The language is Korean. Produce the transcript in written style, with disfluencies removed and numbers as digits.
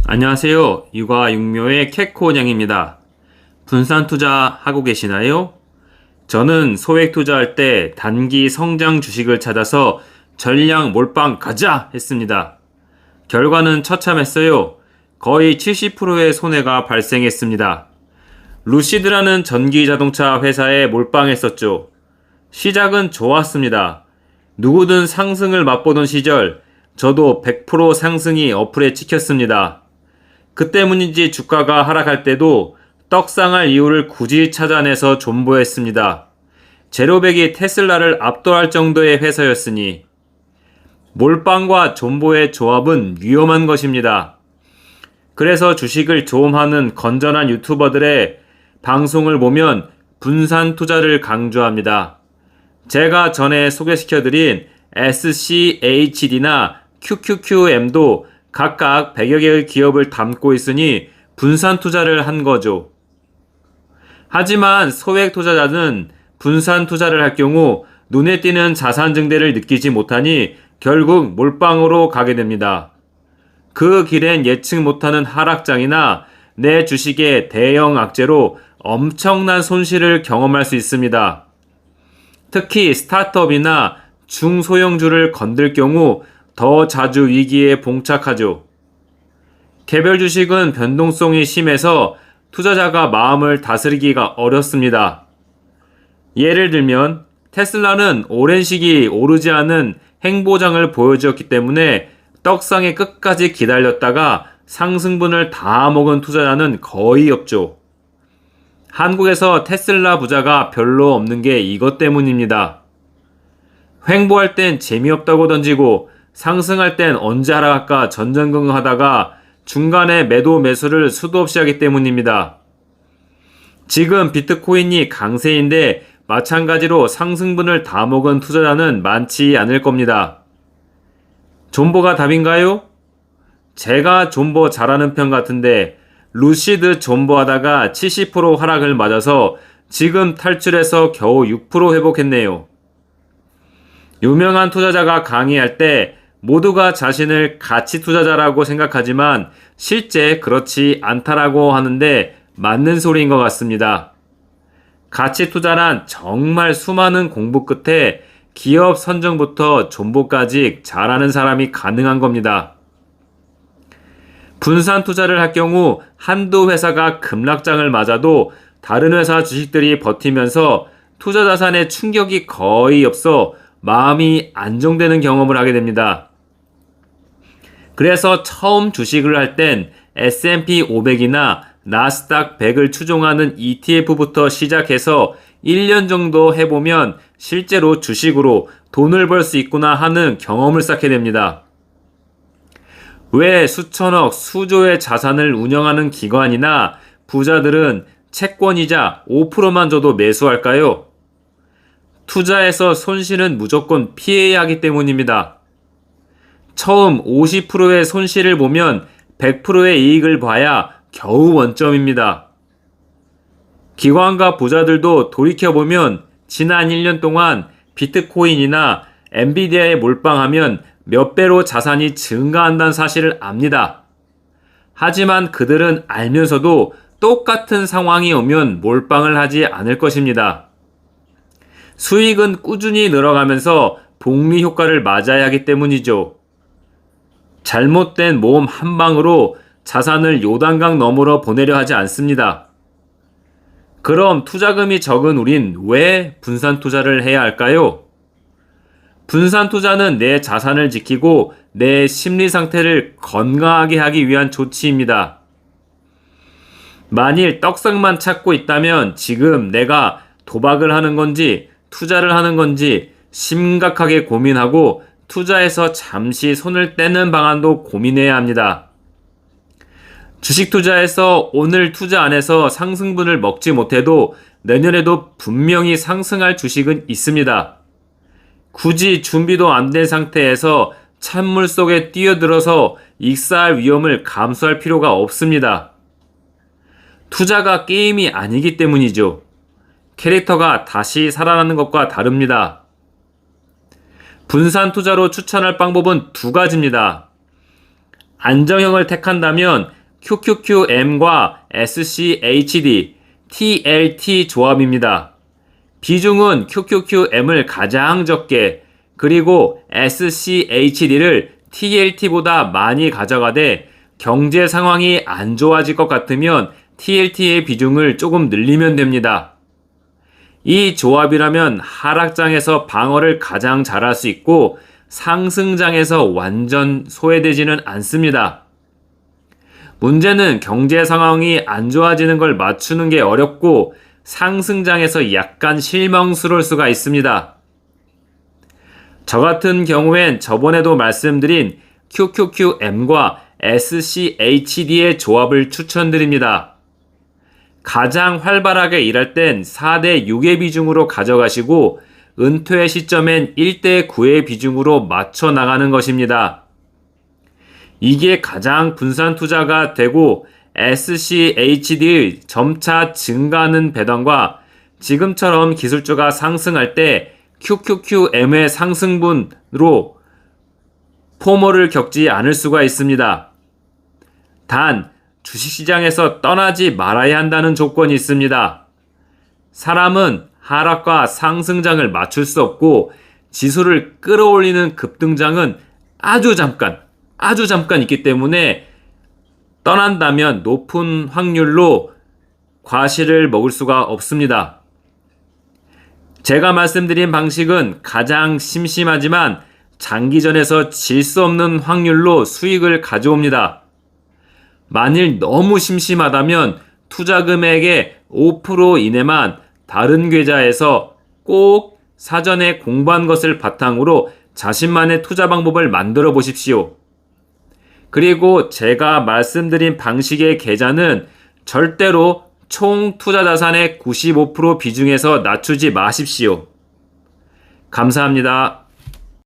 안녕하세요. 육아육묘의 캐코냥입니다. 분산 투자 하고 계시나요? 저는 소액 투자할 때 단기 성장 주식을 찾아서 전량 몰빵 가자 했습니다. 결과는 처참했어요. 거의 70%의 손해가 발생했습니다. 루시드라는 전기 자동차 회사에 몰빵했었죠. 시작은 좋았습니다. 누구든 상승을 맛보던 시절 저도 100% 상승이 어플에 찍혔습니다. 그 때문인지 주가가 하락할 때도 떡상할 이유를 굳이 찾아내서 존버했습니다. 제로백이 테슬라를 압도할 정도의 회사였으니 몰빵과 존버의 조합은 위험한 것입니다. 그래서 주식을 조음하는 건전한 유튜버들의 방송을 보면 분산 투자를 강조합니다. 제가 전에 소개시켜드린 SCHD나 QQQM도 각각 100여 개의 기업을 담고 있으니 분산 투자를 한 거죠. 하지만 소액 투자자는 분산 투자를 할 경우 눈에 띄는 자산 증대를 느끼지 못하니 결국 몰빵으로 가게 됩니다. 그 길엔 예측 못하는 하락장이나 내 주식의 대형 악재로 엄청난 손실을 경험할 수 있습니다. 특히 스타트업이나 중소형주를 건들 경우 더 자주 위기에 봉착하죠. 개별 주식은 변동성이 심해서 투자자가 마음을 다스리기가 어렵습니다. 예를 들면 테슬라는 오랜 시기 오르지 않은 행보장을 보여주었기 때문에 떡상에 끝까지 기다렸다가 상승분을 다 먹은 투자자는 거의 없죠. 한국에서 테슬라 부자가 별로 없는 게 이것 때문입니다. 횡보할 땐 재미없다고 던지고 상승할 땐 언제 하락할까 전전긍긍하다가 중간에 매도 매수를 수도 없이 하기 때문입니다. 지금 비트코인이 강세인데 마찬가지로 상승분을 다 먹은 투자자는 많지 않을 겁니다. 존버가 답인가요? 제가 존버 잘하는 편 같은데 루시드 존버하다가 70% 하락을 맞아서 지금 탈출해서 겨우 6% 회복했네요. 유명한 투자자가 강의할 때 모두가 자신을 가치 투자자라고 생각하지만 실제 그렇지 않다라고 하는데 맞는 소리인 것 같습니다. 가치 투자란 정말 수많은 공부 끝에 기업 선정부터 존버까지 잘하는 사람이 가능한 겁니다. 분산 투자를 할 경우 한두 회사가 급락장을 맞아도 다른 회사 주식들이 버티면서 투자 자산에 충격이 거의 없어 마음이 안정되는 경험을 하게 됩니다. 그래서 처음 주식을 할 땐 S&P 500이나 나스닥 100을 추종하는 ETF부터 시작해서 1년 정도 해보면 실제로 주식으로 돈을 벌 수 있구나 하는 경험을 쌓게 됩니다. 왜 수천억, 수조의 자산을 운영하는 기관이나 부자들은 채권이자 5%만 줘도 매수할까요? 투자에서 손실은 무조건 피해야 하기 때문입니다. 처음 50%의 손실을 보면 100%의 이익을 봐야 겨우 원점입니다. 기관과 부자들도 돌이켜보면 지난 1년 동안 비트코인이나 엔비디아에 몰빵하면 몇 배로 자산이 증가한다는 사실을 압니다. 하지만 그들은 알면서도 똑같은 상황이 오면 몰빵을 하지 않을 것입니다. 수익은 꾸준히 늘어가면서 복리 효과를 맞아야 하기 때문이죠. 잘못된 모험 한 방으로 자산을 요단강 너머로 보내려 하지 않습니다. 그럼 투자금이 적은 우린 왜 분산 투자를 해야 할까요? 분산 투자는 내 자산을 지키고 내 심리 상태를 건강하게 하기 위한 조치입니다. 만일 떡상만 찾고 있다면 지금 내가 도박을 하는 건지 투자를 하는 건지 심각하게 고민하고 투자에서 잠시 손을 떼는 방안도 고민해야 합니다. 주식 투자에서 오늘 투자 안 해서 상승분을 먹지 못해도 내년에도 분명히 상승할 주식은 있습니다. 굳이 준비도 안 된 상태에서 찬물 속에 뛰어들어서 익사할 위험을 감수할 필요가 없습니다. 투자가 게임이 아니기 때문이죠. 캐릭터가 다시 살아나는 것과 다릅니다. 분산 투자로 추천할 방법은 두 가지입니다. 안정형을 택한다면 QQQM과 SCHD, TLT 조합입니다. 비중은 QQQM을 가장 적게 그리고 SCHD를 TLT보다 많이 가져가되 경제 상황이 안 좋아질 것 같으면 TLT의 비중을 조금 늘리면 됩니다. 이 조합이라면 하락장에서 방어를 가장 잘할 수 있고 상승장에서 완전 소외되지는 않습니다. 문제는 경제 상황이 안 좋아지는 걸 맞추는 게 어렵고 상승장에서 약간 실망스러울 수가 있습니다. 저 같은 경우엔 저번에도 말씀드린 QQQM과 SCHD의 조합을 추천드립니다. 가장 활발하게 일할 땐 4대 6의 비중으로 가져가시고 은퇴 시점엔 1대 9의 비중으로 맞춰 나가는 것입니다. 이게 가장 분산 투자가 되고 SCHD의 점차 증가하는 배당과 지금처럼 기술주가 상승할 때 QQQM의 상승분으로 포모를 겪지 않을 수가 있습니다. 단, 주식시장에서 떠나지 말아야 한다는 조건이 있습니다. 사람은 하락과 상승장을 맞출 수 없고 지수를 끌어올리는 급등장은 아주 잠깐 있기 때문에 떠난다면 높은 확률로 과실을 먹을 수가 없습니다. 제가 말씀드린 방식은 가장 심심하지만 장기전에서 질 수 없는 확률로 수익을 가져옵니다. 만일 너무 심심하다면 투자 금액의 5% 이내만 다른 계좌에서 꼭 사전에 공부한 것을 바탕으로 자신만의 투자 방법을 만들어 보십시오. 그리고 제가 말씀드린 방식의 계좌는 절대로 총 투자 자산의 95% 비중에서 낮추지 마십시오. 감사합니다.